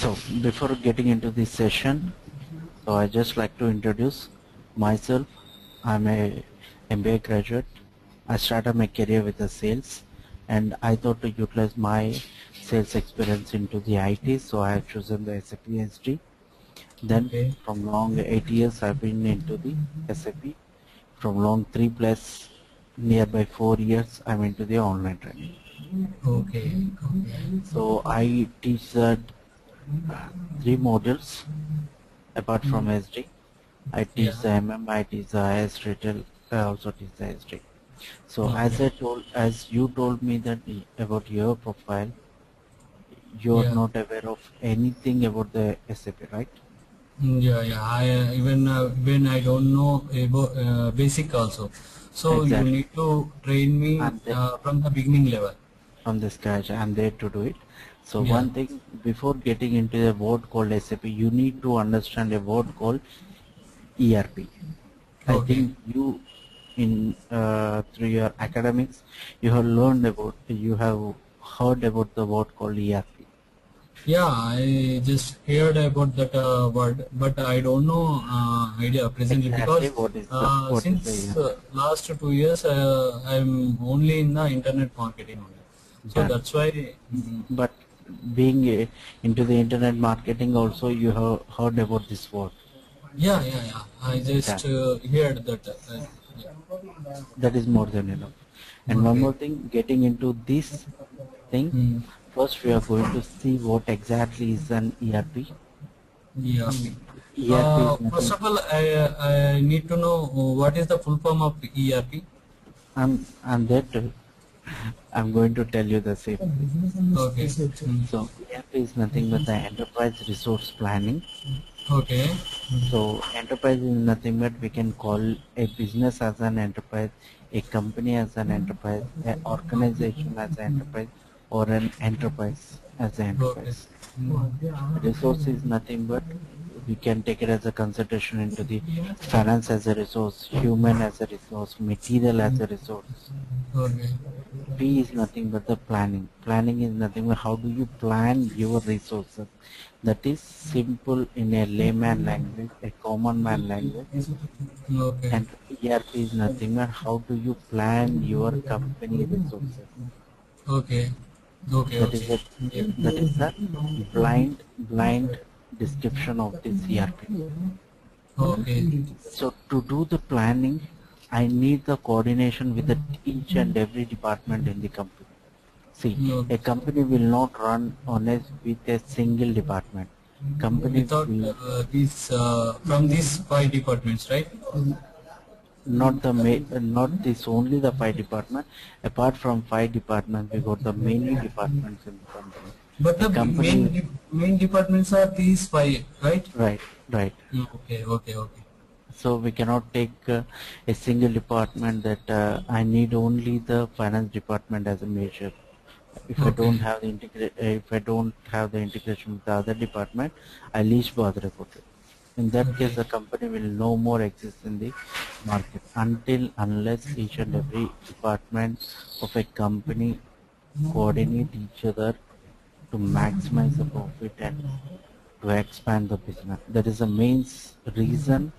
So before getting into this session, so I just like to introduce myself. I'm a MBA graduate. I started my career with the sales, and I thought to utilize my sales experience into the IT, so I have chosen the SAP SD. Then from long 8 years I've been into the SAP. From long 3+ nearby 4 years I'm into the online training. Okay. So I teach that 3 modules apart from SD. I teach the MM, I teach the IS retail, I also teach the SD. So as you told me that about your profile, you're not aware of anything about the SAP, right? Even I don't know about basic also. So you need to train me from the beginning level. From the scratch, I'm there to do it. So one thing, before getting into a word called SAP, you need to understand a word called ERP. I think you through your academics, you have heard about the word called ERP. Yeah, I just heard about that word, but I don't know idea presently because since last 2 years I'm only in the internet marketing only. So that's why. But being into the internet marketing also, you have heard about this word. Yeah. I just heard that. That is more than enough. And one more thing, getting into this thing, first we are going to see what exactly is an ERP. First of all, I need to know what is the full form of ERP. I'm there to. I'm going to tell you the same. Okay. So ERP is nothing but the enterprise resource planning. Okay. So enterprise is nothing but we can call a business as an enterprise, a company as an enterprise, an organization as an enterprise, or an enterprise as an enterprise. Resource is nothing but we can take it as a consideration into the finance as a resource, human as a resource, material as a resource. P is nothing but the planning. Planning is nothing but how do you plan your resources. That is simple in a layman language, a common man language. And ERP is nothing but how do you plan your company resources. That is the blind description of this ERP. So to do the planning, I need the coordination with each and every department in the company. See, a company will not run with a single department. Company without from these 5 departments, right? Not this only the 5 departments. Apart from 5 departments, we got the many departments in the company. But the main departments are these 5, right? Right. Okay. So we cannot take a single department that I need only the finance department as a major. If I don't have the integration with the other department, I least bother about it. In that case, the company will no more exist in the market unless each and every department of a company coordinate each other to maximize the profit and to expand the business. That is the main reason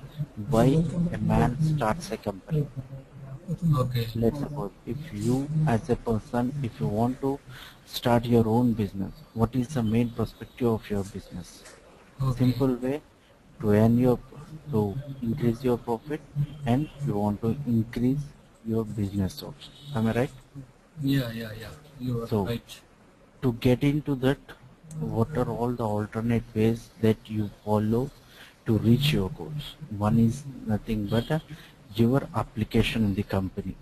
why a man starts a company. Let's suppose if you as a person, if you want to start your own business, what is the main perspective of your business? Simple way to increase your profit, and you want to increase your business source. Am I right? Yeah. You are right. To get into that, what are all the alternate ways that you follow to reach your goals? One is nothing but your application in the company.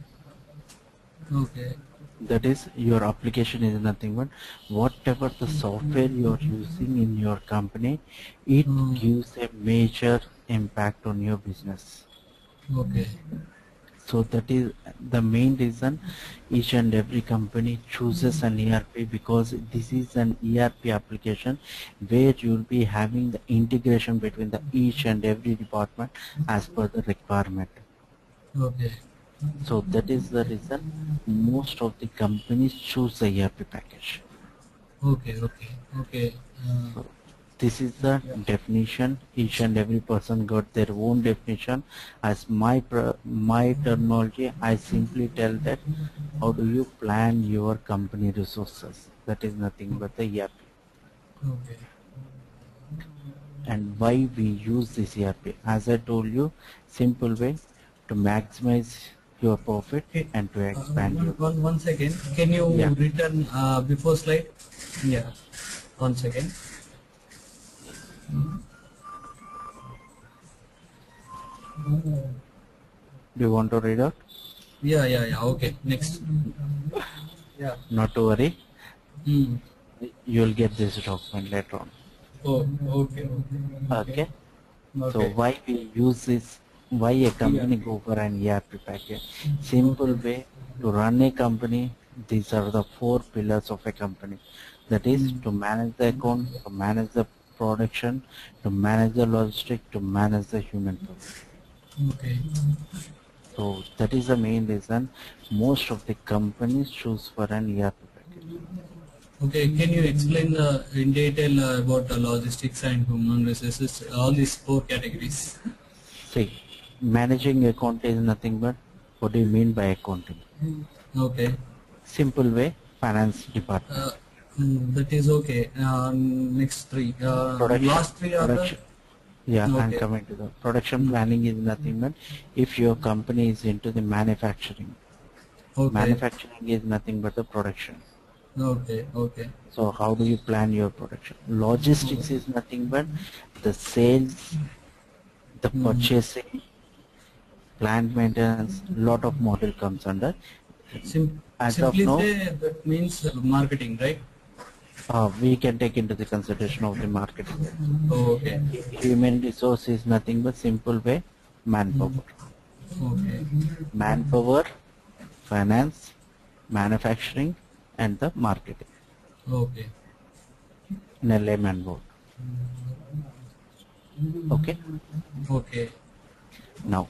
That is, your application is nothing but whatever the software you are using in your company, it gives a major impact on your business. So that is the main reason each and every company chooses an ERP, because this is an ERP application where you will be having the integration between the each and every department as per the requirement. So that is the reason most of the companies choose the ERP package. This is the definition. Each and every person got their own definition. As my terminology, I simply tell that how do you plan your company resources. That is nothing but the ERP. Okay. And why we use this ERP? As I told you, simple way to maximize your profit and to expand your. One second. Can you return before slide? Yeah. 1 second. Do you want to read out? Yeah. Okay. Next. Yeah. Not to worry. You will get this document later on. Oh, okay. Okay. So why we use this? Why a company go for an ERP package? Simple way to run a company. These are the 4 pillars of a company. That is to manage the account, to manage the production, to manage the logistics, to manage the human power. Okay. So that is the main reason most of the companies choose for an ERP package. Okay, can you explain in detail about logistics and human resources, all these 4 categories? See, managing account is nothing but what do you mean by accounting? Okay. Simple way, finance department. That is okay. Next 3. Last 3 are the... Yeah, okay. I'm coming to the production planning is nothing but if your company is into the manufacturing. Okay. Manufacturing is nothing but the production. Okay. So how do you plan your production? Logistics is nothing but the sales, the purchasing, plant maintenance, lot of model comes under. Simply say that means marketing, right? We can take into the consideration of the marketing. Okay. Human resource is nothing but simple way, manpower. Okay. Manpower, finance, manufacturing, and the marketing. Okay. In a layman word. Okay. Okay. Now,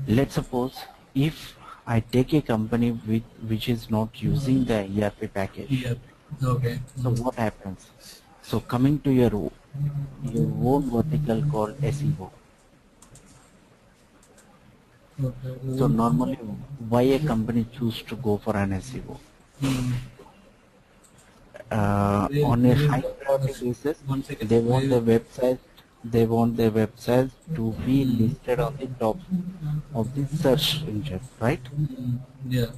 let's suppose if I take a company which is not using the ERP package. ERP. Okay. So what happens? So coming to your own vertical called SEO. Okay. So normally, why a company choose to go for an SEO? On a high priority basis, they want their website to be listed on the top of the search engine, right? Yeah.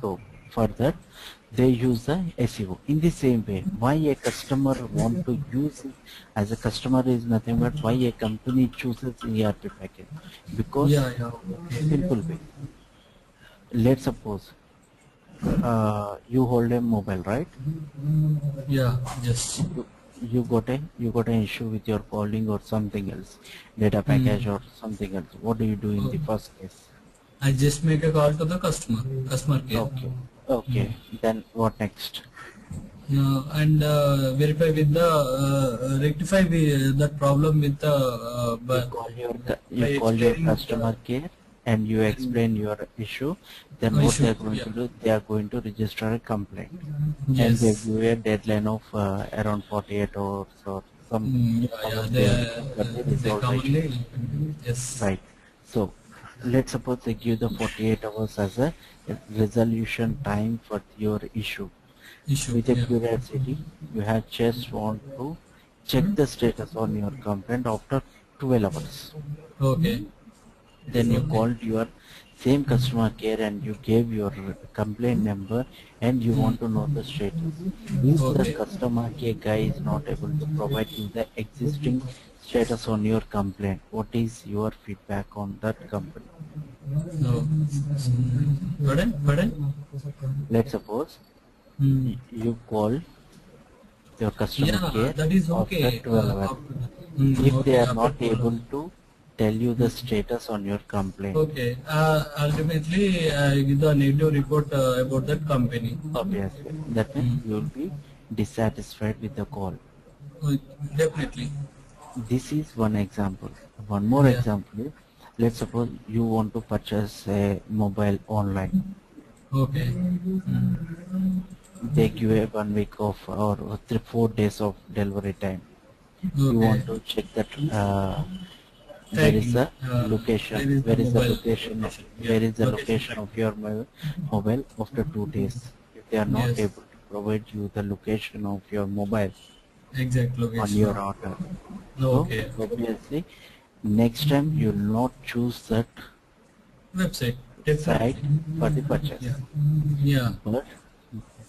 So for that, they use the SEO. In the same way, why a customer want to use it as a customer is nothing but why a company chooses ERP package. Because simple way. Let's suppose you hold a mobile, right? Yeah. Yes. You got an issue with your calling or something else, data package or something else. What do you do in the first case? I just make a call to the customer care. Okay. Then what next? And verify with the rectify that problem with the. You call your customer care and you explain your issue. Then what they are going to do? They are going to register a complaint, and they give a deadline of around 48 hours or some. They commonly, yes. Right. So let's suppose they give the 48 hours as a resolution time for your issue. With a curiosity, you have just want to check the status on your complaint after 12 hours. Okay. Then you called your same customer care and you gave your complaint number and you want to know the status. If the customer care guy is not able to provide you the existing status on your complaint, what is your feedback on that company? No. Pardon? Let's suppose you call your customer care that is okay. after 12 hours. If they are not able to tell you the status on your complaint. Okay. Ultimately, I give the negative report about that company. Obviously. That means you will be dissatisfied with the call. Definitely. This is one example. One more example is, let's suppose you want to purchase a mobile online. Okay. They give a 1 week of or 4 days of delivery time. You want to check that where is the location, where is the location, where is the location of your mobile after 2 days. If they are not Yes. able to provide you the location of your mobile Exact on location. your order, so Okay. obviously next time you will not choose that Website. site Definitely. for the purchase. Yeah. Yeah. But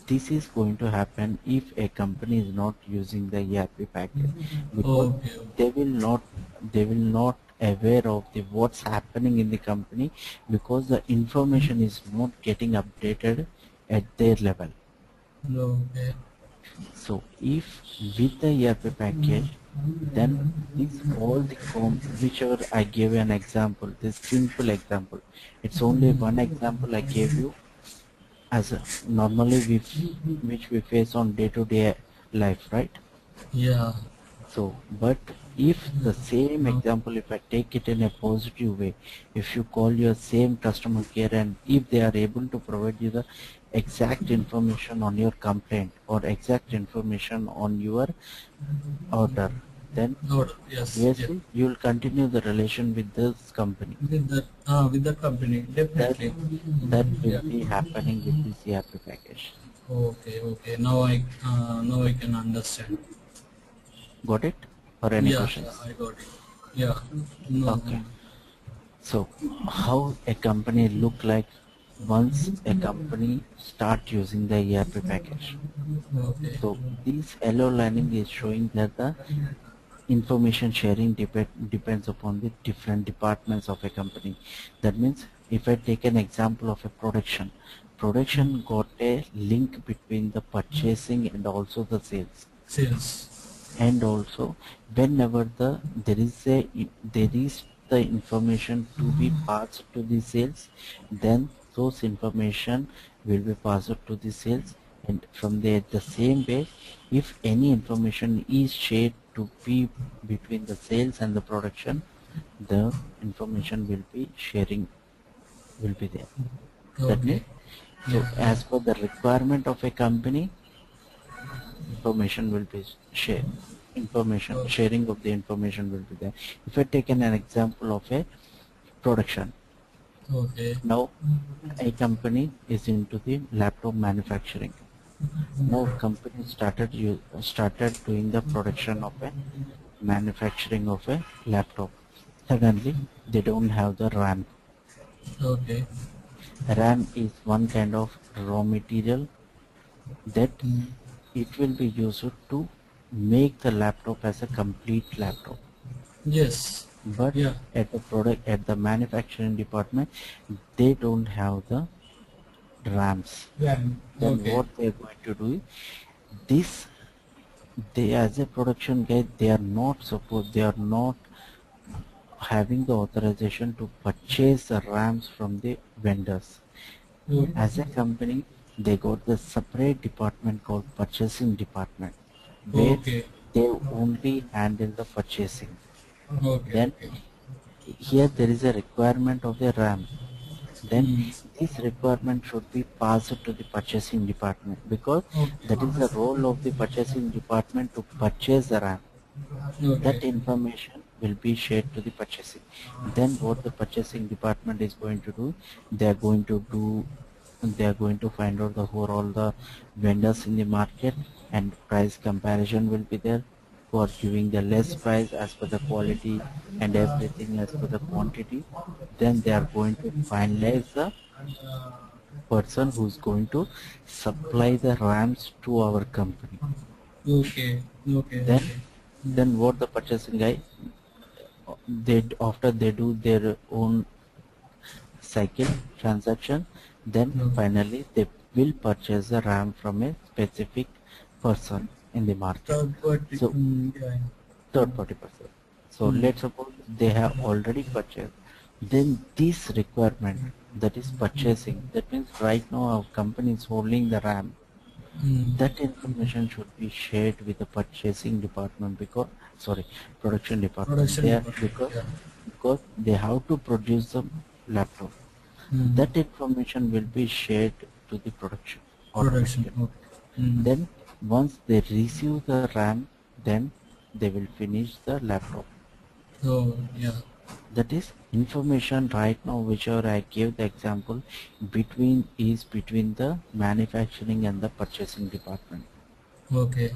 this is going to happen if a company is not using the ERP package, because Okay. they will not aware of the what's happening in the company, because the information is not getting updated at their level. Okay. So if with the ERP package, then this all the form, whichever I gave an example, this simple example, it's only one example I gave you as a, normally which we face on day-to-day life, right? Yeah. So, but if the same example, if I take it in a positive way, if you call your same customer care and if they are able to provide you the exact information on your complaint or exact information on your order, then Yes. Yeah. obviously you will continue the relation with this company. With the company, That definitely. that will Yeah. be happening with this ERP package. Okay. Okay. Now I can understand. Got it? Or any Yeah. Yeah. questions? I got it. Yeah. No. Okay. So how a company look like once a company start using the ERP package? Okay. So this yellow lining is showing that the information sharing depends upon the different departments of a company. That means if I take an example of a production got a link between the purchasing and also the sales. Sales. And also whenever there is the information to be passed to the sales, then those information will be passed to the sales, and from there the same way, if any information is shared to be between the sales and the production, the information will be sharing will be there. That Okay. means, Yeah. so Yeah. as per the requirement of a company, information will be shared. Information Okay. sharing of the information will be there. If I take an example of a production, Okay. now a company is into the laptop manufacturing. Now company started doing the production of a manufacturing of a laptop. Suddenly they don't have the RAM. Okay. RAM is one kind of raw material that it will be used to make the laptop as a complete laptop. Yes. But Yeah. at the manufacturing department, they don't have the RAMs. Yeah. Then Okay. what they're going to do, this they as a production guy, they are not having the authorization to purchase the RAMs from the vendors. As a company, they got the separate department called purchasing department, where Okay. they only handle the purchasing. Okay. Then Okay. here there is a requirement of the RAM. Then Mm. this requirement should be passed to the purchasing department, because that is the role of the purchasing department to purchase the RAM. Okay. That information will be shared to the purchasing. Then what the purchasing department is going to do, they are going to find out the who are all the vendors in the market, and price comparison will be there, who are giving the less price as per the quality and everything as per the quantity. Then they are going to finalize the person who's going to supply the RAMs to our company. Okay. Okay. Then what the purchasing guy, they after they do their own cycle transaction, then Okay. finally they will purchase the RAM from a specific person in the market. Third party. So Yeah. third party person. So Mm. let's suppose they have already purchased. Then this requirement, that is purchasing, that means right now our company is holding the RAM. Mm. That information should be shared with the purchasing department, because production department. Production They are, department. Yeah. because they have to produce the laptop. Mm. That information will be shared to the production Production. automatically. Okay. Mm. Then once they receive the RAM, then they will finish the laptop. Oh, yeah. That is information right now, whichever I gave the example, between the manufacturing and the purchasing department. Okay.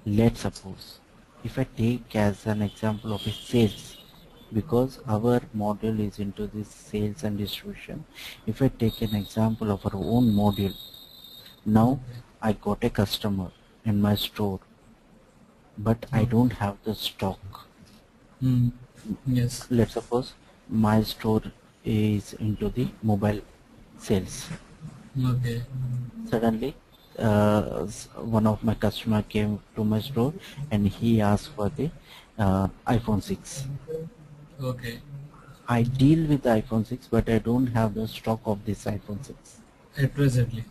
Let's suppose if I take as an example of a sales, because our module is into this sales and distribution. If I take an example of our own module, now I got a customer in my store, but I don't have the stock. Yes. Let's suppose my store is into the mobile sales. Okay. Suddenly one of my customer came to my store and he asked for the iPhone 6. Okay. I deal with the iPhone 6, but I don't have the stock of this iPhone 6 At presently.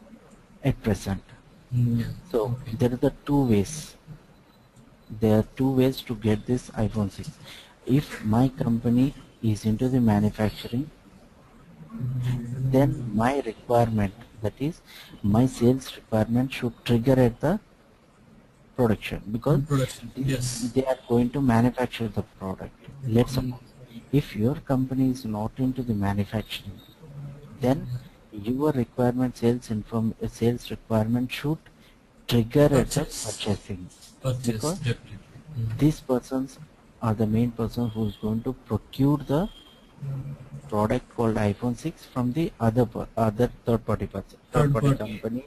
at present. Yeah. So Okay. there are the two ways. There are two ways to get this iPhone 6. If my company is into the manufacturing, then my requirement, that is my sales requirement, should trigger at the production, because Production. Yes. they are going to manufacture the product. Let's suppose if your company is not into the manufacturing, then your requirement, sales requirement should trigger at the purchasing, Purchase, because definitely. these persons are the main person who is going to procure the product called iPhone 6 from the other third party company,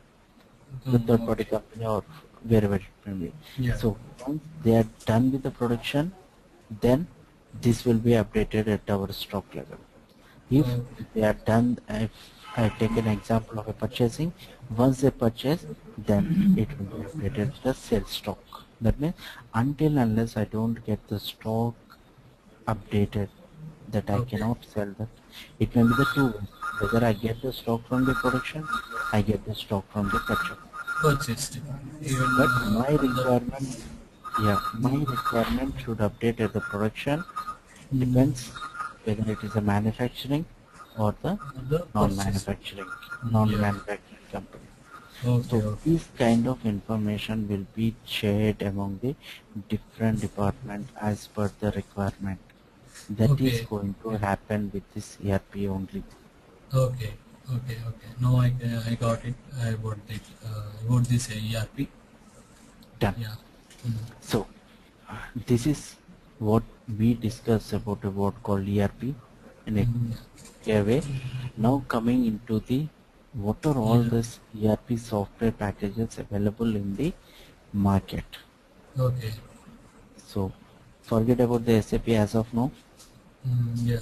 the third party company, or wherever it may be. Yeah. So once they are done with the production, then this will be updated at our stock level. If they are done, if I take an example of a purchasing, once they purchase, then it will be updated to the sales stock. That means until unless I don't get the stock updated, that I cannot sell that. It may be the two ways. Whether I get the stock from the production, I get the stock from the purchase. Purchased. Even But my requirement, my requirement should update at the production. Depends whether it is a manufacturing or the non-manufacturing company. So this kind of information will be shared among the different departments as per the requirement. That is going to happen with this ERP only. Okay. Now I got it. I got this ERP. Done. Yeah. So this is what we discussed about what called ERP in a clear way. Now coming into the what are all these ERP software packages available in the market. Okay. So forget about the SAP as of now. Yeah.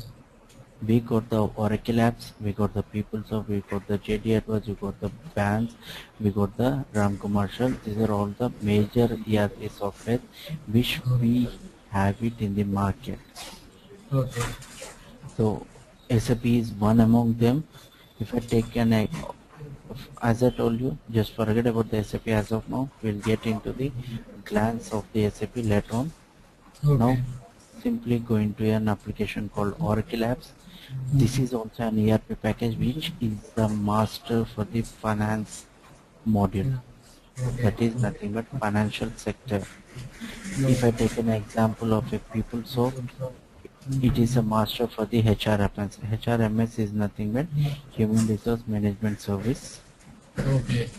We got the Oracle apps, we got the PeopleSoft, we got the JD Edwards, we got the bands, we got the RAM Commercial. These are all the major ERP software which we have it in the market. Okay. So SAP is one among them. If I take an, as I told you, just forget about the SAP as of now. We'll get into the glance of the SAP later on. Now simply go into an application called Oracle Apps. This is also an ERP package which is the master for the finance module. That is nothing but financial sector. If I take an example of a PeopleSoft, it is a master for the HRMS. HRMS is nothing but Human Resource Management Service. Okay.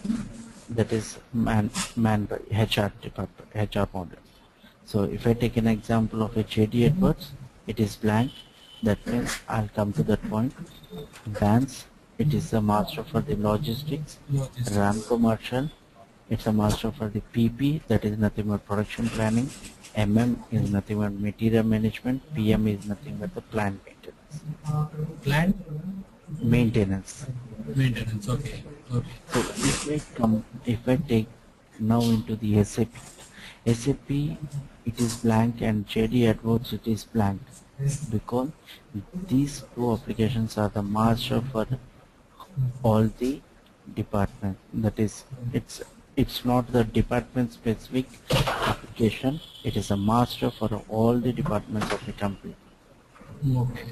That is man by HR department, HR model. So if I take an example of a JD Edwards, it is blank. That means I'll come to that point. Bands, it is a master for the logistics. RAM Commercial, it's a master for the PP, that is nothing but production planning. Is nothing but material management. PM is nothing but the plant maintenance. Plant maintenance. Okay. So if I take now into the SAP, it is blank, and JD Edwards it is blank, because these two applications are the master for all the departments. That is, it's not the department specific application, it is a master for all the departments of the company. Okay.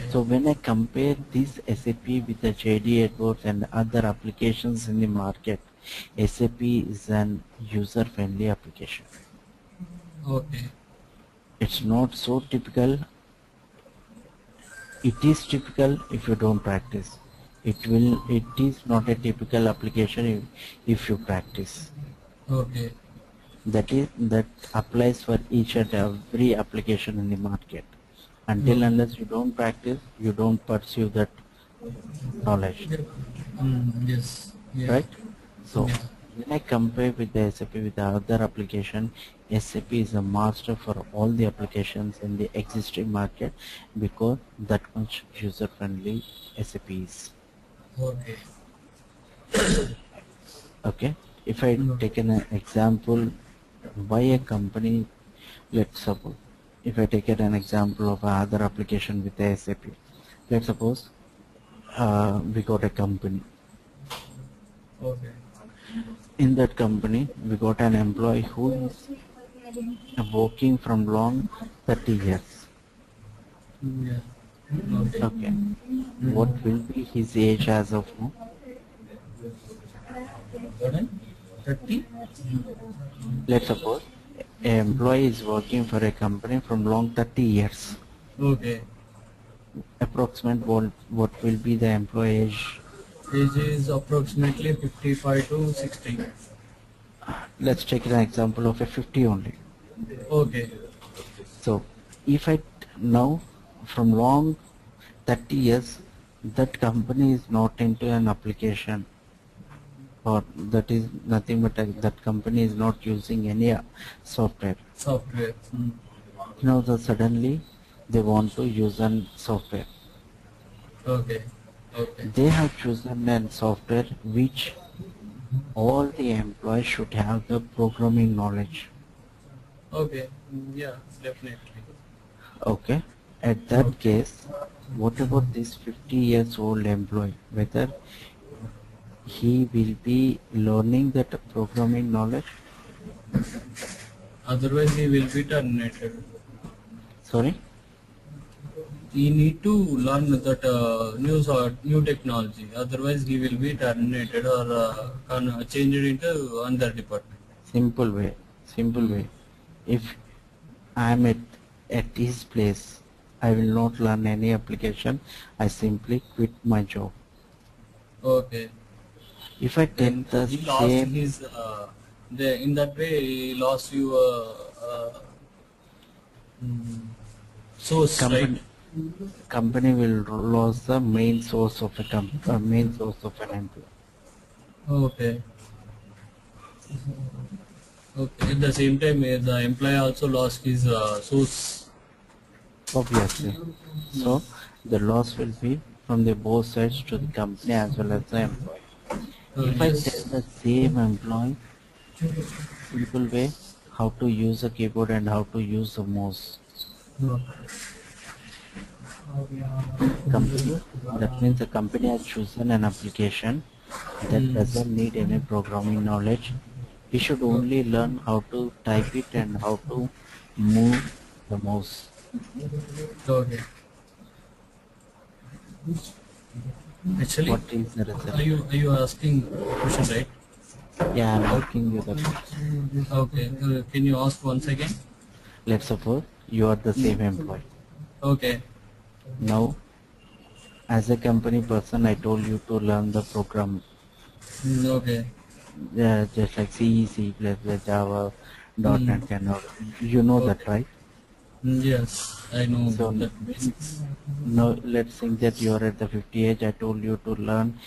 So when I compare this SAP with the JD Edwards and other applications in the market, SAP is an user friendly application. Okay. It's not so typical. It is typical if you don't practice. It is not a typical application if you practice. Okay. That applies for each and every application in the market. Until Okay. unless you don't practice, you don't pursue that knowledge, Yes. Yeah. right? So Yeah. when I compare with the SAP with the other application, SAP is a master for all the applications in the existing market because that much user friendly SAP is. Okay. Okay, if I take an example, why a company, let's suppose, if I take an example of another application with the SAP, let's suppose we got a company. Okay. In that company, we got an employee who is working from long 30 years. Yeah. Okay. Okay, what will be his age as of now? 30? Let's suppose an employee is working for a company from long 30 years. Okay. Approximate what will be the employee age? Age is approximately 55 to 60. Let's take an example of a 50 only. Okay. So if I now from long 30 years that company is not into an application, or that is nothing but that company is not using any software. Software. Now suddenly they want to use an software. Okay. Okay. They have chosen an software which all the employees should have the programming knowledge. Okay. Yeah, definitely. Okay. At that case, what about this 50 years old employee? Whether he will be learning that programming knowledge? Otherwise, he will be terminated. Sorry? He need to learn that new technology. Otherwise, he will be terminated or changed into another department. Simple way. Simple way. If I am at his place, I will not learn any application. I simply quit my job. Okay. If I take the He lost same his. In that way, he lost your source, right? company will lose the main source of a main source of an employee. Okay. Okay. At the same time, the employee also lost his source. Obviously. So the loss will be from the both sides to the company as well as the employee. If I tell Yes. the same employee simple way how to use a keyboard and how to use a mouse, company, that means the company has chosen an application that doesn't need any programming knowledge. He should only learn how to type it and how to move the mouse. Okay. Actually, What is the result? are you asking a question, right? Yeah, I'm asking you the question. Okay. Can you ask once again? Let's suppose you are the same employee. Okay. Now, as a company person, I told you to learn the program, Okay. just like C, C++, Java, .NET, and all. You know that, Okay. right? Yes, I know So that basics. now let's think that you are at the 50 age. I told you to learn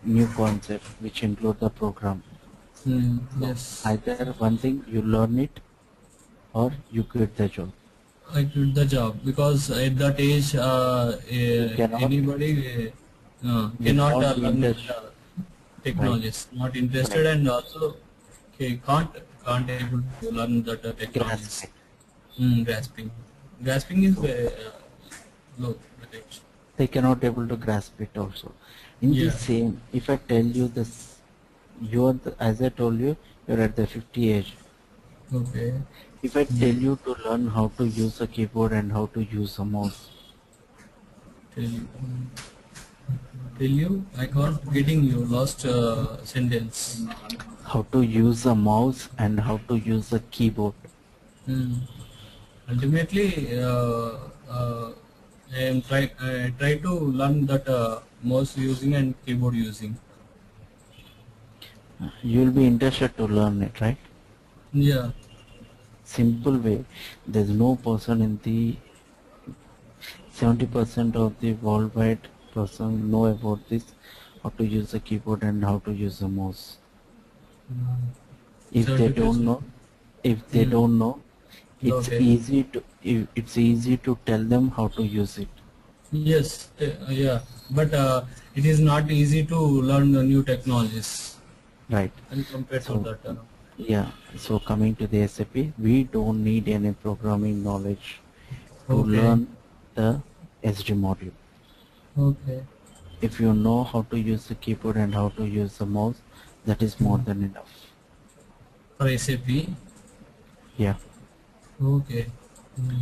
new concept which include the program. So Yes. either one thing you learn it or you quit the job. I quit the job because at that age, You cannot anybody will cannot not be learn interested, right? technologies. Not interested, Correct. and also can't able to learn that Grasp technologies. it. Grasping is low. Right? They cannot able to grasp it also. In the Yeah. same, if I tell you this, you are as I told you, you're at the 50 age. Okay. If I tell you to learn how to use a keyboard and how to use a mouse, Tell you. Tell you. I can't getting you. Lost sentence. how to use a mouse and how to use a keyboard, Mm. Ultimately, I try to learn that mouse using and keyboard using. You'll be interested to learn it, right? Yeah. Simple way. There's no person in the 70% of the worldwide person know about this, how to use the keyboard and how to use the mouse. If they don't 70%. know, if they Mm. don't know, Okay. it's easy to tell them how to use it. Yes. Yeah. But it is not easy to learn the new technologies Right. and compared to So that. yeah, so coming to the SAP, we don't need any programming knowledge to Okay. learn the SD module. Okay. If you know how to use the keyboard and how to use the mouse, that is more than enough. For SAP. Yeah. Okay.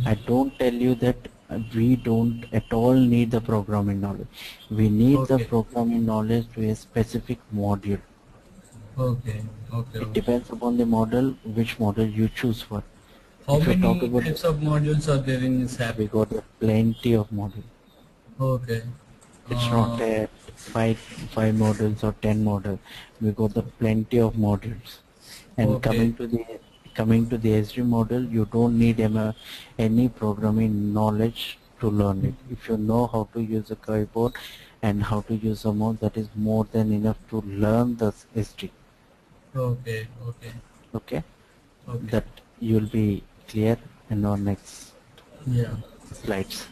I don't tell you that we don't at all need the programming knowledge. We need the Okay. programming knowledge to a specific module. Okay. Okay. It Okay. depends upon the model, which model you choose for. How If you talk many about, types of modules are there in SAP? we got a plenty of model. Okay. It's not a five models or 10 models. We got the plenty of modules. And Okay. coming to the SD model, you don't need any programming knowledge to learn it. If you know how to use a keyboard and how to use a mouse, that is more than enough to learn the SD. Okay. Okay. Okay, Okay. that you'll be clear in our next Yeah. slides.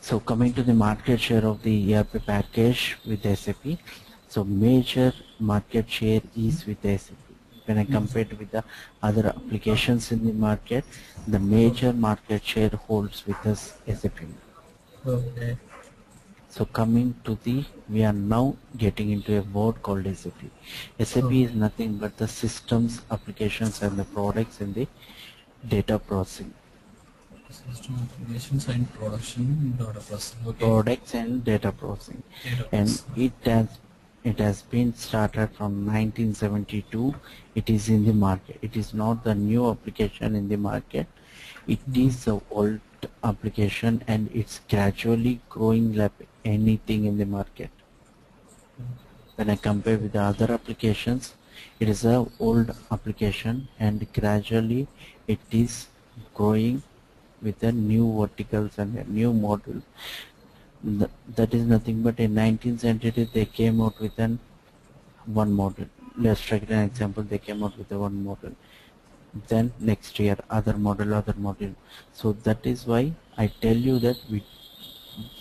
So coming to the market share of the ERP package with SAP, so major market share is with SAP. When I compare it with the other applications in the market, the major market share holds with us SAP. Okay. So coming to the, we are now getting into a word called SAP. SAP Okay. is nothing but the systems, applications and the products in the data processing. System applications and production data processing. Okay. Products and data processing, Data and processing. it has been started from 1972. It is in the market. It is not the new application in the market. It is the old application, and it's gradually growing like anything in the market. When I compare with the other applications, it is a old application, and gradually it is growing with the new verticals and a new model. That is nothing but in 19th century they came out with an one model. Let's take an example. They came out with a one model. Then next year other model. So that is why I tell you that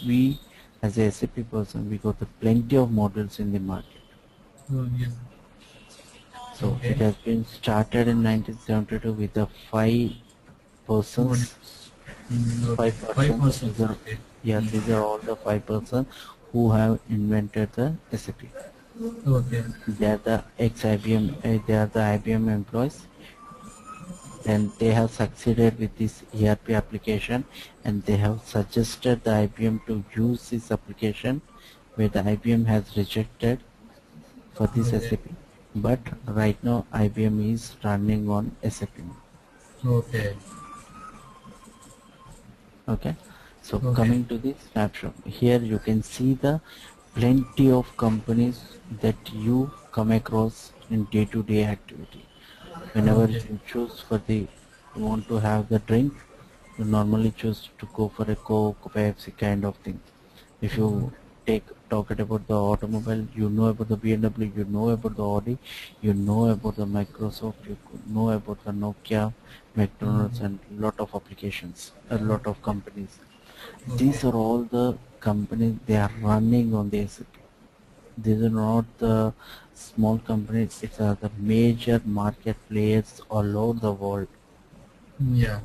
we as a SAP person, we got the plenty of models in the market. Yeah. So it Okay. has been started in 1972 with the five persons. Modules. Okay. Five Five persons. These persons. are, Okay. yeah, these are all the five persons who have invented the SAP. Okay. They are the ex-IBM, they are the IBM employees, and they have succeeded with this ERP application, and they have suggested the IBM to use this application where the IBM has rejected for this Okay. SAP. But right now IBM is running on SAP. Okay. Okay, so Okay. coming to the snapshot, here you can see the plenty of companies that you come across in day-to-day activity. Whenever Okay. you choose for the, you want to have the drink, you normally choose to go for a Coke, Pepsi kind of thing. If you talk about the automobile, you know about the BMW, you know about the Audi, you know about the Microsoft, you know about the Nokia, McDonald's, and lot of applications, a lot of companies. Okay. These are all the companies, they are running on the SAP. These are not the small companies, it's the major market players all over the world. Yeah.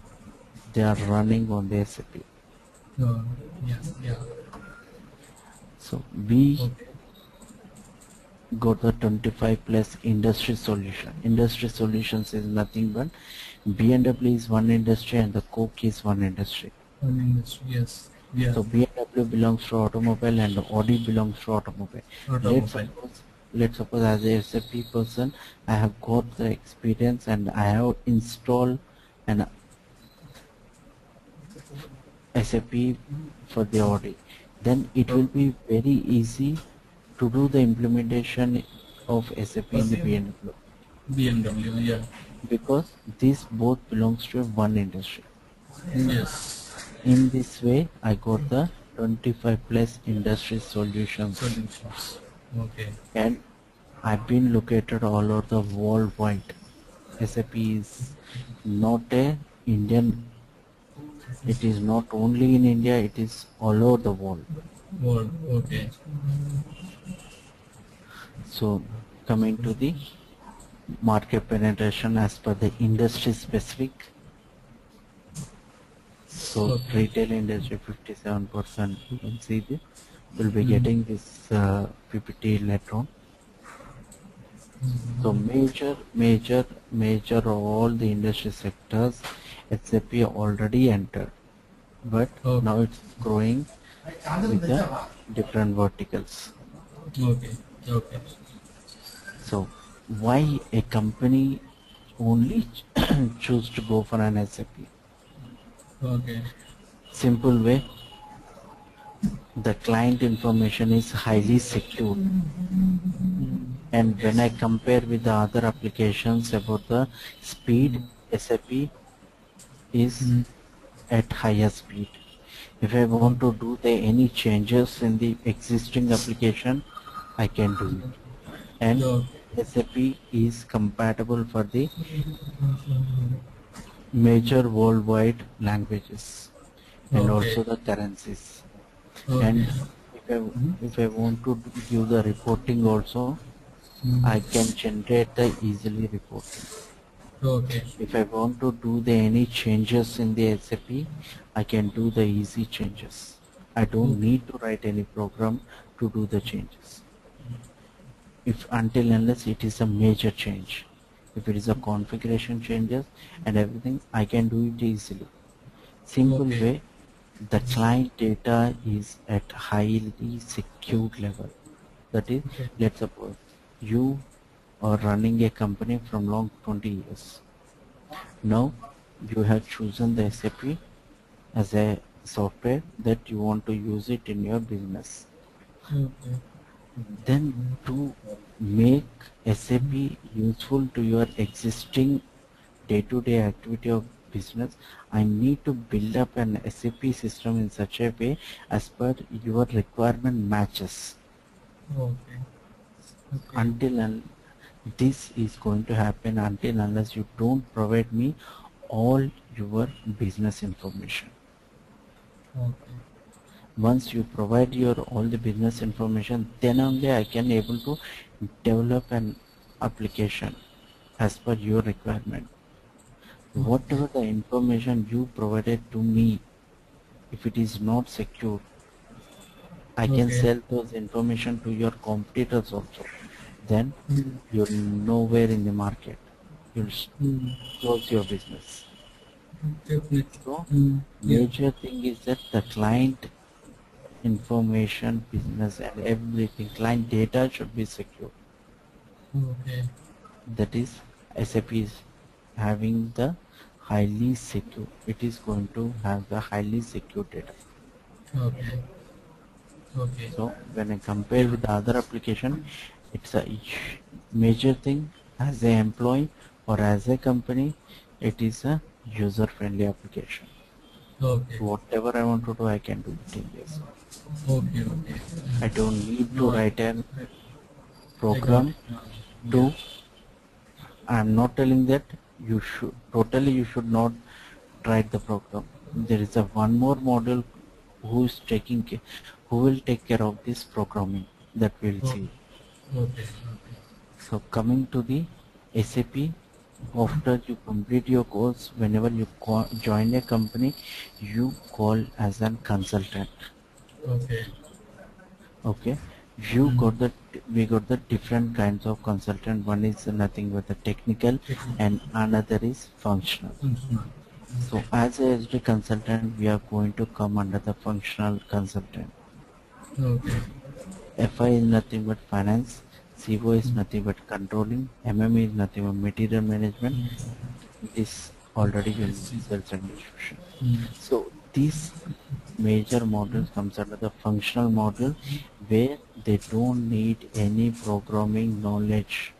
They are running on the SAP. Uh, yeah. Yeah. So we Okay. got the 25 plus industry solution. Industry solutions is nothing but BMW is one industry and the Coke is one industry. Yes. Yeah. So BMW belongs to automobile and Audi belongs to automobile. Let's Automobile. suppose, let's suppose as a SAP person, I have got the experience and I have installed and SAP for the audit, then it will be very easy to do the implementation of SAP in the BMW. BMW, yeah. Because this both belongs to one industry. Yes. In this way, I got the 25 plus industry solutions. Okay. And I've been located all over the worldwide. SAP is not a Indian. It is not only in India. It is all over the world. Okay. So coming to the market penetration as per the industry specific. So retail industry 57%. You can see this. We'll be getting this PPT later on. So major all the industry sectors SAP already entered, but now it's growing with the different verticals. Okay. So why a company only choose to go for an SAP? Okay. Simple way, the client information is highly secure. And when I compare with the other applications about the speed, SAP is at higher speed. If I want to do any changes in the existing application, I can do it. And SAP is compatible for the major worldwide languages and also the currencies. And if I want to give the reporting also, I can generate the easily reporting. If I want to do any changes in the SAP, I can do the easy changes. I don't need to write any program to do the changes. If until unless it is a major change. If it is a configuration changes and everything, I can do it easily. Simple way, the client data is at highly secured level. That is, let's suppose you are running a company from long 20 years. Now you have chosen the SAP as a software that you want to use it in your business. Then to make SAP useful to your existing day-to-day activity of business, I need to build up an SAP system in such a way as per your requirement matches. Until this is going to happen until unless you don't provide me all your business information. Once you provide your all the business information, then only I can able to develop an application as per your requirement. Whatever the information you provided to me, if it is not secure, I can sell those information to your competitors also. Then you're nowhere in the market. You'll close your business. So major thing is that the client information, business and everything, client data should be secure. That is, SAP is having the highly secure. It is going to have the highly secure data. So when I compare with the other application, it's a major thing as an employee or as a company. It is a user-friendly application. Whatever I want to do, I can do it in this. I don't need to write a program to. I'm not telling that you should not write the program. There is a one more module who will take care of this programming that we'll see. So coming to the SAP, after you complete your course, whenever you join a company, you call as a consultant. Okay. We got the different kinds of consultant. One is nothing but the technical and another is functional. So as a SD consultant, we are going to come under the functional consultant. FI is nothing but finance, CO is nothing but controlling, MM is nothing but material management. This already you know sales and distribution. So these major modules comes under the functional module, where they don't need any programming knowledge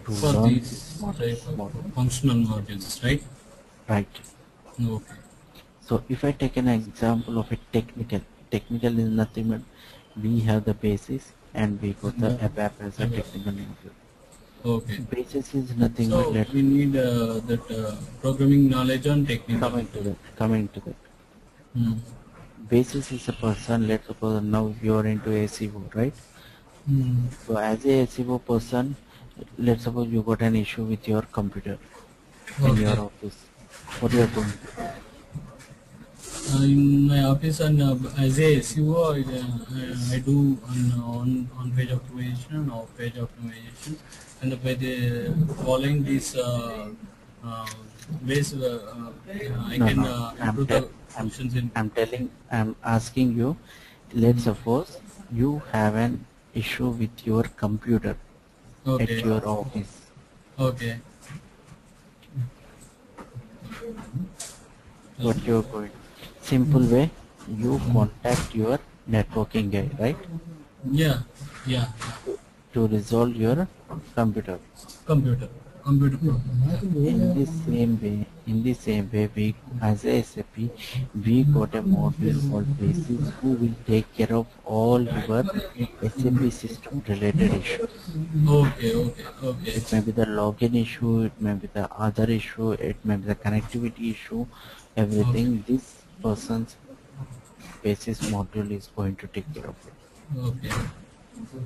to For learn these this type of module. functional modules, right? Right. Okay. So if I take an example of a technical is nothing but we have the basis and we got the ABAP as a technical module. Okay. Basis is nothing So but we need that programming knowledge on technical. Coming to that. Basis is a person. Let's suppose now you are into SEO, right? So as a SEO person, let's suppose you got an issue with your computer in your office. What you are going to do? In my office, and as a SEO, I do on page optimization and off page optimization, and by the following these ways, I can improve the functions in. I'm asking you. Let's suppose you have an issue with your computer at your office. Okay. What you're going? Simple way, you contact your networking guy, right? Yeah. To resolve your computer. Computer problem. In the same way, we as a SAP, we got a module called Basis who will take care of all your SAP system related issues. Okay. It may be the login issue, it may be the other issue, it may be the connectivity issue, everything. This person's Basis module is going to take care of it. Okay.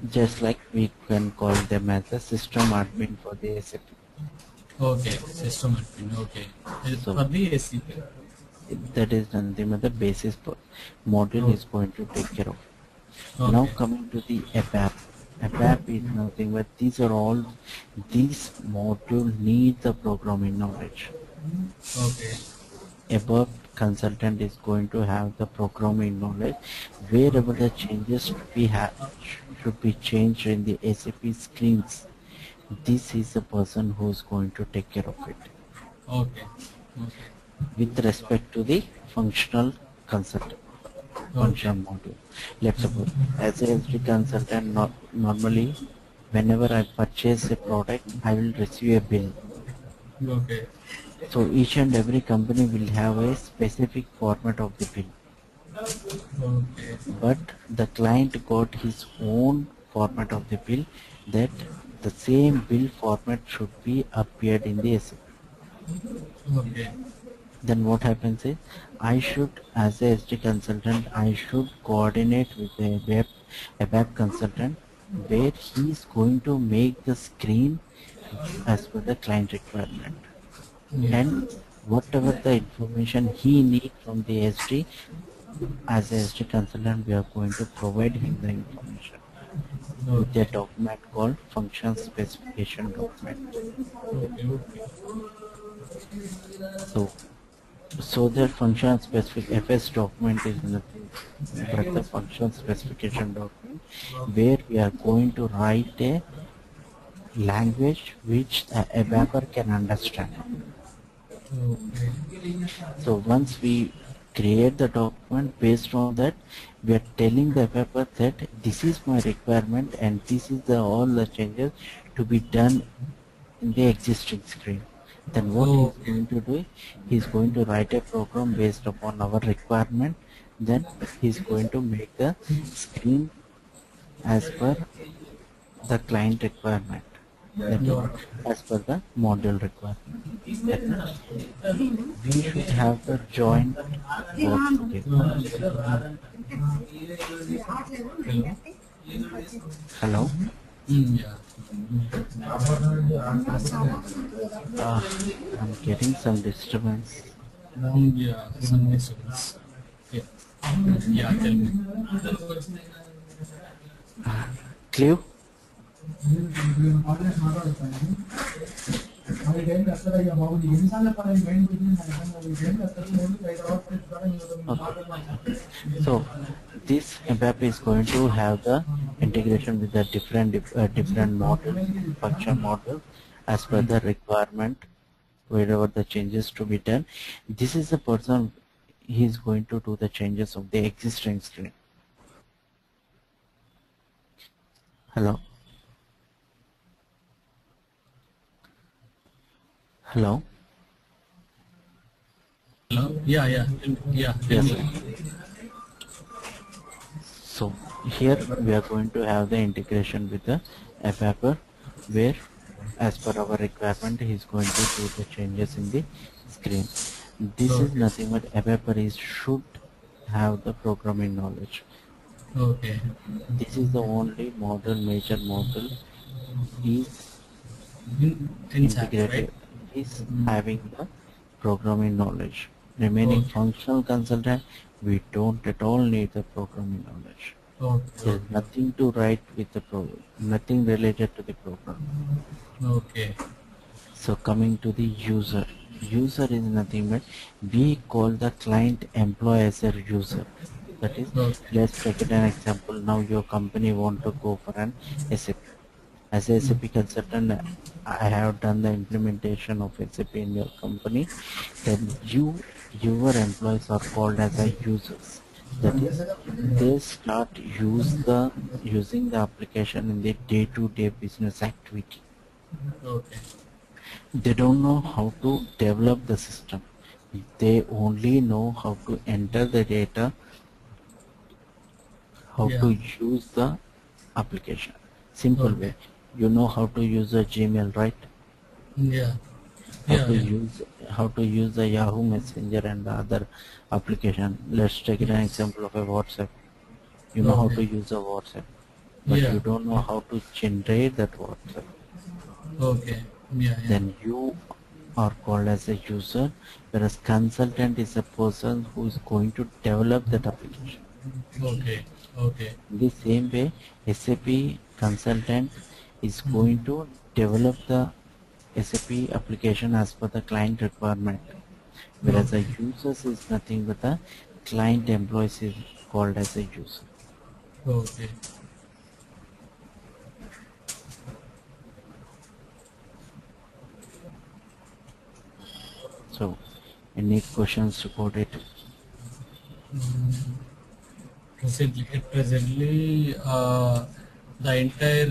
Just like we can call them as a system admin for the SAP. Okay, system admin. Okay. So, for the SAP. That is nothing but the Basis module is going to take care of. Okay. Now coming to the ABAP. ABAP is nothing but these module need the programming knowledge. Okay. ABAP consultant is going to have the programming knowledge. Wherever the changes should be changed in the SAP screens, this is the person who is going to take care of it. Okay. With respect to the functional consultant, functional module. Let's suppose as a SD consultant, normally whenever I purchase a product, I will receive a bill. Okay. So each and every company will have a specific format of the bill. Okay. But the client got his own format of the bill, that the same bill format should be appeared in the SAP. Okay. Then what happens is, I should, as a SD consultant, I should coordinate with a web consultant, where he is going to make the screen as per the client requirement. And whatever the information he needs from the SD, as a SD consultant, we are going to provide him the information with a document called function specification document. So the function specific FS document is nothing but the function specification document, where we are going to write a language which a ABAPer can understand. So once we create the document, based on that, we are telling the ABAPer that this is my requirement and this is all the changes to be done in the existing screen. Then what he's going to do, he's going to write a program based upon our requirement. Then he's going to make the screen as per the client requirement, as per the module requirement. We should have the joint work together. Hello? I'm getting some disturbance. Some disturbance. Tell me. Cleo? So this ABAP is going to have the integration with the different models, function models as per the requirement wherever the changes to be done. This is the person, he is going to do the changes of the existing screen. Hello. Hello. Hello? Yeah. Tell Yes, me. sir. So here we are going to have the integration with the ABAP, where as per our requirement he is going to do the changes in the screen. This is Okay. nothing but ABAP is should have the programming knowledge. Okay. This is the only model, major model is In SAP, right? integrated, is having the programming knowledge. Remaining Okay. functional consultant, we don't at all need the programming knowledge. There is Okay. nothing to write with the program, nothing related to the program. Okay. So coming to the user, user is nothing but we call the client employee as a user. That is, Okay. let's take it an example. Now your company want to go for an SAP. As a SAP consultant, I have done the implementation of SAP in your company. Then your employees are called as a users. That is, they start using the application in their day-to-day business activity. Okay. They don't know how to develop the system. They only know how to enter the data, how Yeah. to use the application. Simple Okay. way. You know how to use a Gmail, right? Yeah. How Yeah. to Yeah. use the Yahoo Messenger and the other application. Let's take an Yes. example of a WhatsApp. You know how Okay. to use a WhatsApp, but Yeah. you don't know how to generate that WhatsApp. Okay. Yeah. Yeah. Then you are called as a user, whereas consultant is a person who is going to develop that application. Okay. Okay. In the same way, SAP consultant is going Mhm. to develop the SAP application as per the client requirement, whereas a Okay. user is nothing but the client employees is called as a user. Okay. So, any questions about it? Presently, the entire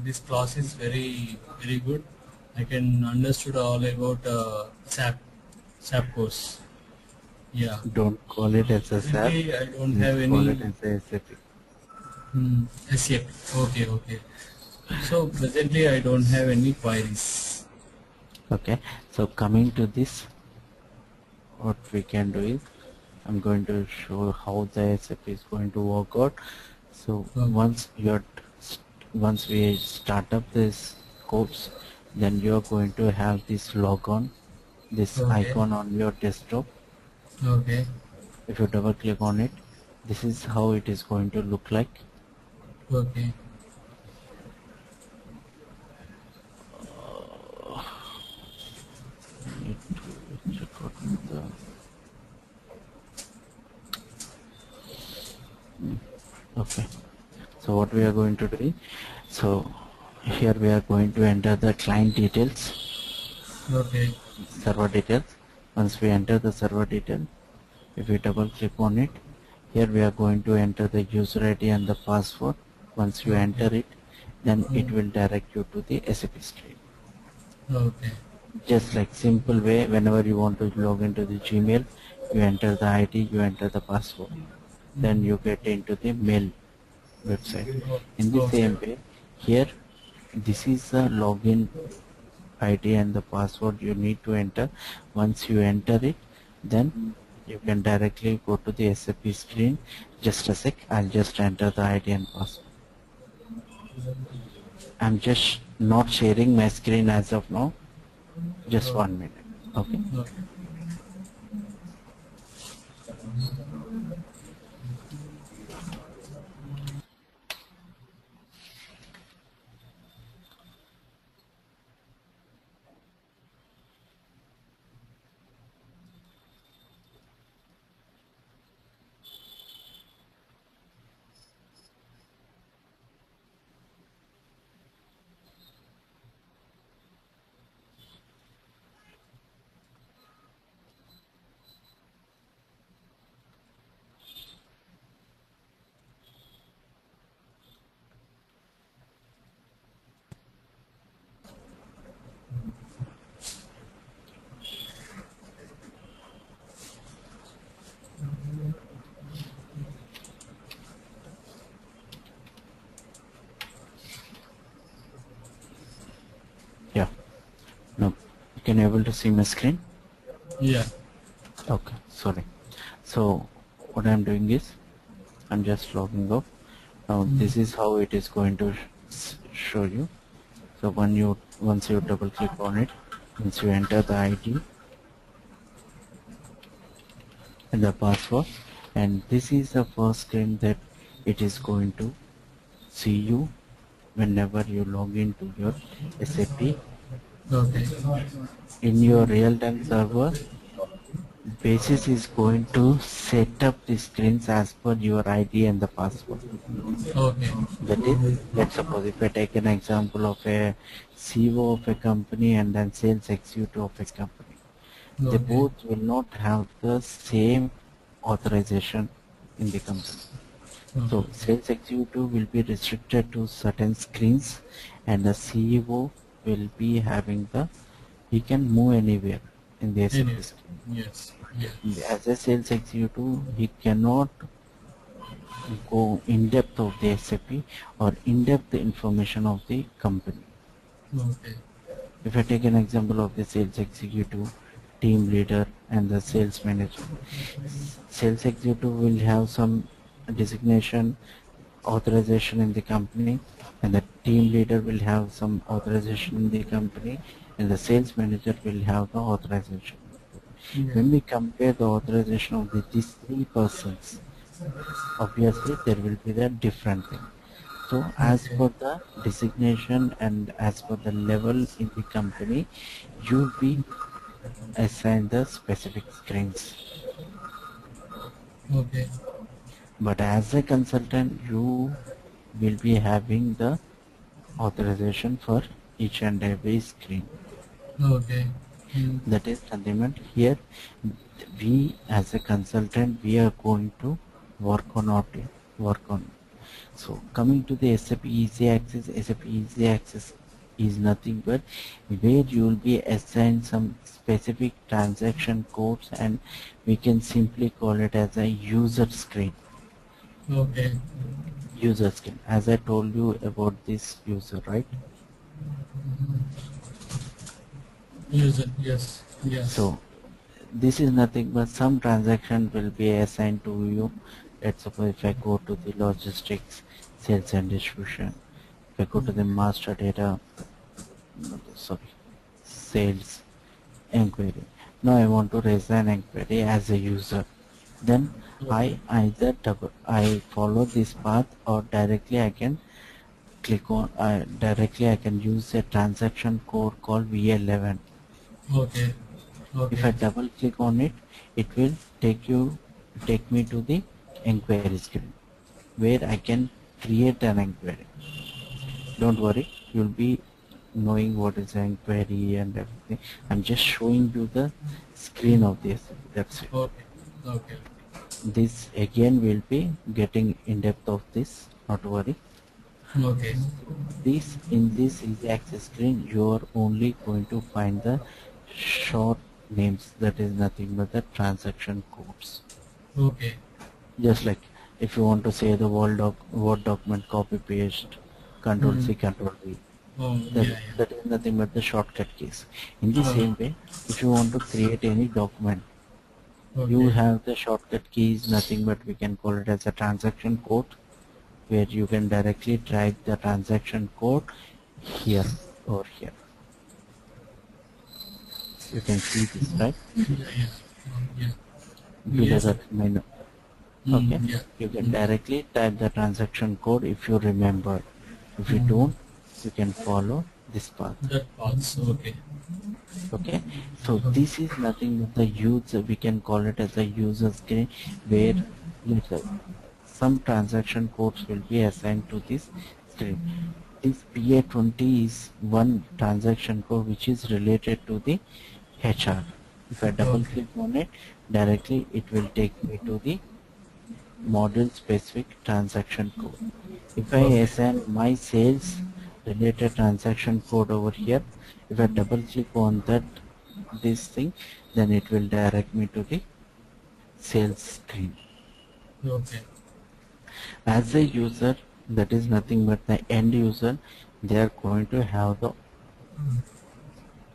this class is very good. I can understood all about SAP course. Yeah. Don't call it as a SAP, Presently, I don't just have call it any as a SAP. SAP. Okay. So presently, I don't have any queries. Okay, so coming to this, what we can do is, I'm going to show how the SAP is going to work out. So Okay. once we start up this course, then you're going to have this logon, this Okay. icon on your desktop. Okay. If you double click on it, this is how it is going to look like. Okay. Need to check out the okay. So what we are going to do is, so here we are going to enter the client details, Okay. server details. Once we enter the server detail, if we double click on it, here we are going to enter the user ID and the password. Once you Okay. enter it, then it Mm. will direct you to the SAP screen. Okay. Just like simple way, whenever you want to log into the Gmail, you enter the ID, you enter the password, then you get into the mail website. In the Okay. same way, here this is the login ID and the password you need to enter. Once you enter it, then you can directly go to the SAP screen. Just a sec, I'll just enter the ID and password. I'm just not sharing my screen as of now. Just Okay. 1 minute. Okay. Okay. Can you able to see my screen? Yeah. Okay, sorry. So what I'm doing is I'm just logging off. Now this is how it is going to show you. So once you double click on it, once you enter the ID and the password, and this is the first screen that it is going to see you whenever you log into your SAP. Okay. In your real-time server, Basis is going to set up the screens as per your ID and the password. Okay. That is, let's suppose if I take an example of a CEO of a company and then sales executive of a company, they Okay. both will not have the same authorization in the company. So sales executive will be restricted to certain screens, and the CEO will be having he can move anywhere in the SAP Anyway. screen. Yes. Yes. As a sales executive, he cannot go in depth of the SAP or in depth information of the company. Okay. If I take an example of the sales executive, team leader and the sales manager, sales executive will have some designation authorization in the company, and the team leader will have some authorization in the company, and the sales manager will have the authorization. Yeah. When we compare the authorization of these three persons, obviously there will be the different thing. So as Okay. per the designation and as per the level in the company, you'll be assigned the specific screens. Okay. But as a consultant, you will be having the authorization for each and every screen. Okay. That is something that here we as a consultant we are going to work on. So coming to the SAP Easy Access, SAP Easy Access is nothing but where you will be assigned some specific transaction codes, and we can simply call it as a user screen. Okay. User screen, as I told you about this user, right? User. Yes. Yes. So this is nothing but some transaction will be assigned to you. Let's suppose if I go to the logistics, sales and distribution, if I go to the master data, sales inquiry. Now I want to raise an inquiry as a user. Then I either I follow this path, or directly I can click on directly I can use a transaction code called V11. Okay. Okay. If I double click on it, it will take me to the inquiry screen where I can create an inquiry. Don't worry, you'll be knowing what is an inquiry and everything. I'm just showing you the screen of this. That's it. Okay. Okay. This again will be getting in depth of this. Not worry. Okay. In this easy access screen, you are only going to find the short names, that is nothing but the transaction codes. Okay. Just like if you want to say the Word document copy paste, Control C, Control V, that is nothing but the shortcut keys. In the same way, if you want to create any document, you have the shortcut keys, nothing but we can call it as a transaction code, where you can directly drag the transaction code here or here. You can see this, right? Below that menu. Okay, you can directly type the transaction code if you remember. If you don't, you can follow this path. That path. Okay. Okay, so this is nothing but the user, we can call it as a user screen, where some transaction codes will be assigned to this screen. This PA20 is one transaction code which is related to the HR. If I double click on it, directly it will take me to the module specific transaction code. If I assign my sales related transaction code over here, if I double click on this thing, then it will direct me to the sales screen. Okay. As a user, that is nothing but the end user, they are going to have the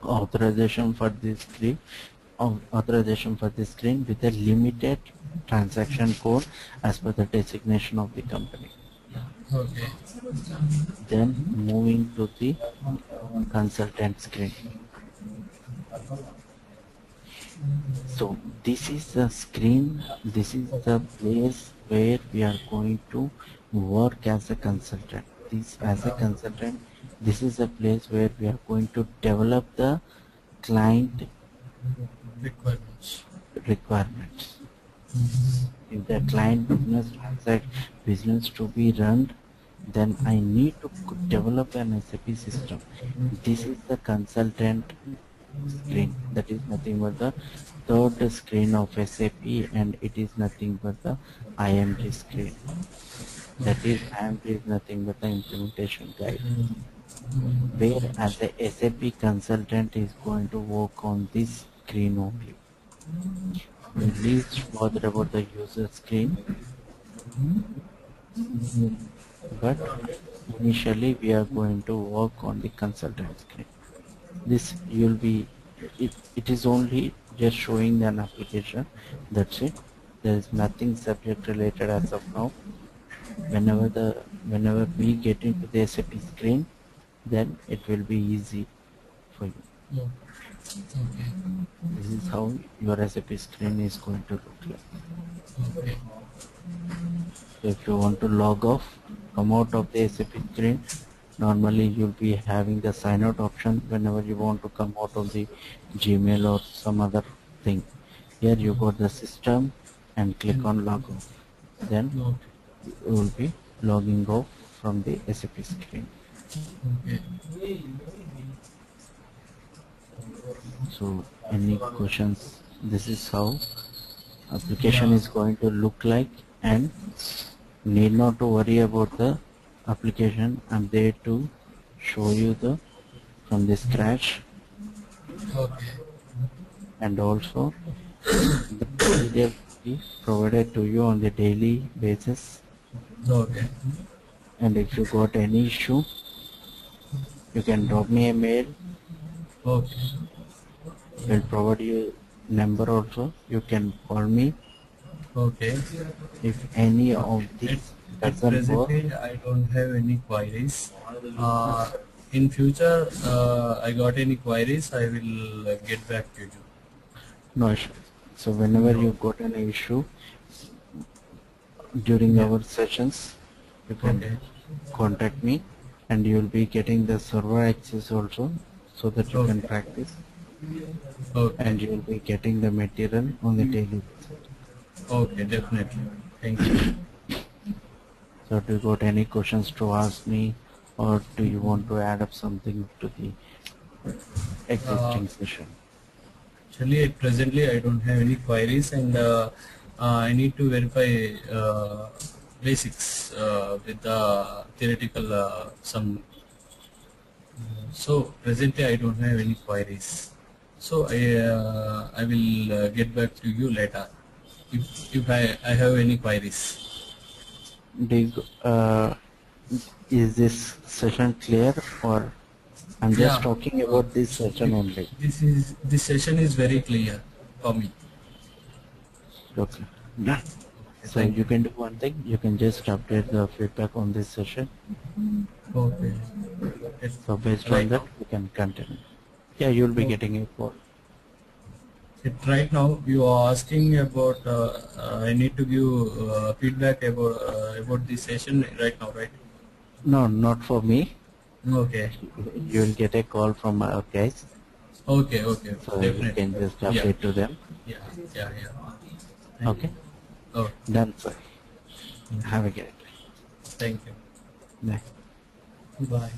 authorization for this screen, with a limited transaction code as per the designation of the company. Okay. Then moving to the consultant screen. So this is the screen, this is the place where we are going to work as a consultant. As a consultant, this is a place where we are going to develop the client requirements. If the client business to be run, then I need to develop an SAP system. This is the consultant screen. That is nothing but the third screen of SAP, and it is nothing but the IMG screen. That is, IMG is nothing but the implementation guide, where as a SAP consultant is going to work on this screen only. Least further about the user screen, but initially we are going to work on the consultant screen. This you'll be, it is only just showing an application, that's it. There is nothing subject related as of now. Whenever we get into the SAP screen, then it will be easy for you. Okay. This is how your SAP screen is going to look like. Okay. So if you want to log off, come out of the SAP screen, normally you'll be having the sign out option whenever you want to come out of the Gmail or some other thing. Here you got the system and click on log off. Then you will be logging off from the SAP screen. Okay. So any questions? This is how application is going to look like, and need not to worry about the application. I'm there to show you the from the scratch. Okay. And also the PDF is provided to you on the daily basis. Okay. And if you got any issue, you can drop me a mail. Okay. We'll provide you number also. You can call me. Okay. If any of these doesn't work, presently I don't have any queries. In future, I got any queries, I will get back to you. no issue. So whenever you got an issue during our sessions, you can contact me, and you will be getting the server access also, so that you can practice. And you will be getting the material on the daily basis. Okay, definitely. Thank you. So do you got any questions to ask me, or do you want to add up something to the existing session? Actually, presently I don't have any queries, and I need to verify basics with the theoretical some. So presently I don't have any queries. So I will get back to you later if I have any queries. Do you, is this session clear, or I'm just talking about this session only? This session is very clear for me. Okay. Yeah. So you can do one thing. You can just update the feedback on this session. Okay. So based on that, we can continue. Yeah, you'll be getting a call. Right now, you are asking about. I need to give feedback about this session right now, right? No, not for me. Okay. You will get a call from our guys. Okay. Okay. So Definitely. you can just update to them. Yeah. Okay. Oh. Done, sir. Have a great day. Thank you. Bye. Bye.